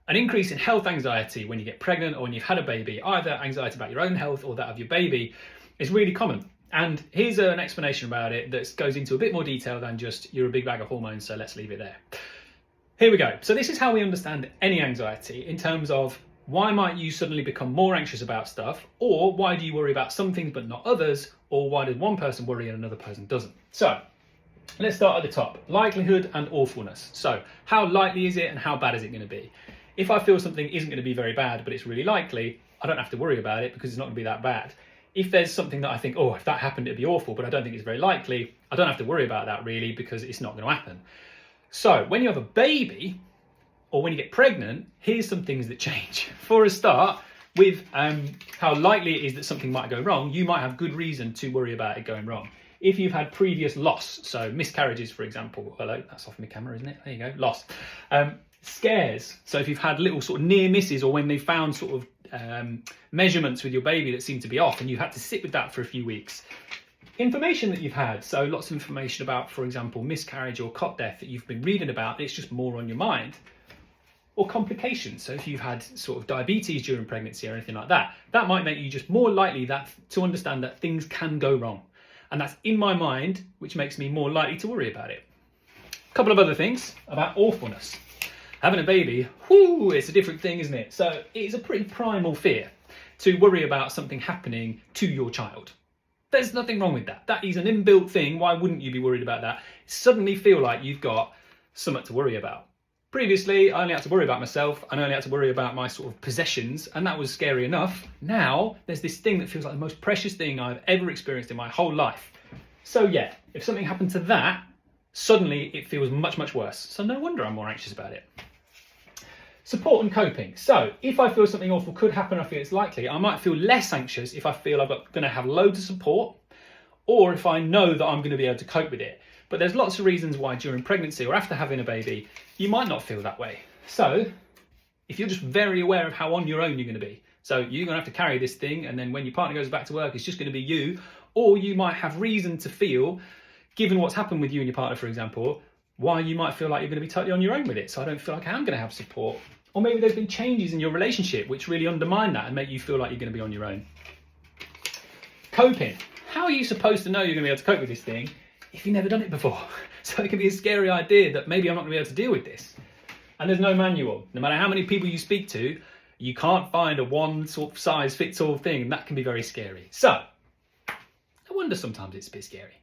An increase in health anxiety when you get pregnant or when you've had a baby, either anxiety about your own health or that of your baby, is really common. And here's an explanation about it that goes into a bit more detail than just you're a big bag of hormones, so let's leave it there. Here we go. So this is how we understand any anxiety in terms of why might you suddenly become more anxious about stuff, or why do you worry about some things but not others, or why does one person worry and another person doesn't? So let's start at the top. Likelihood and awfulness. So how likely is it and how bad is it going to be? If I feel something isn't going to be very bad, but it's really likely, I don't have to worry about it because it's not going to be that bad. If there's something that I think, oh, if that happened, it'd be awful, but I don't think it's very likely, I don't have to worry about that really because it's not going to happen. So when you have a baby or when you get pregnant, here's some things that change. For a start, with how likely it is that something might go wrong, you might have good reason to worry about it going wrong. If you've had previous loss, so miscarriages, for example, hello, that's off my camera, isn't it? There you go, loss. Scares, so if you've had little sort of near misses or when they found sort of measurements with your baby that seem to be off and you had to sit with that for a few weeks. Information that you've had, so lots of information about, for example, miscarriage or cot death that you've been reading about, it's just more on your mind. Or complications, so if you've had sort of diabetes during pregnancy or anything like that, that might make you just more likely to understand that things can go wrong. And that's in my mind, which makes me more likely to worry about it. A couple of other things about awfulness. Having a baby, whoo, it's a different thing, isn't it? So it's a pretty primal fear to worry about something happening to your child. There's nothing wrong with that. That is an inbuilt thing. Why wouldn't you be worried about that? Suddenly feel like you've got something to worry about. Previously, I only had to worry about myself and I only had to worry about my sort of possessions, and that was scary enough. Now, there's this thing that feels like the most precious thing I've ever experienced in my whole life. So yeah, if something happened to that, suddenly it feels much, much worse. So no wonder I'm more anxious about it. Support and coping. So if I feel something awful could happen, I feel it's likely, I might feel less anxious if I feel I'm going to have loads of support, or if I know that I'm going to be able to cope with it. But there's lots of reasons why during pregnancy or after having a baby, you might not feel that way. So if you're just very aware of how on your own you're going to be, so you're going to have to carry this thing, and then when your partner goes back to work, it's just going to be you, or you might have reason to feel, given what's happened with you and your partner, for example, why you might feel like you're going to be totally on your own with it. So I don't feel like I'm going to have support. Or maybe there's been changes in your relationship which really undermine that and make you feel like you're going to be on your own. Coping. How are you supposed to know you're going to be able to cope with this thing if you've never done it before? So it can be a scary idea that maybe I'm not going to be able to deal with this. And there's no manual. No matter how many people you speak to, you can't find a one sort of size fits all thing, and that can be very scary. So I wonder sometimes it's a bit scary.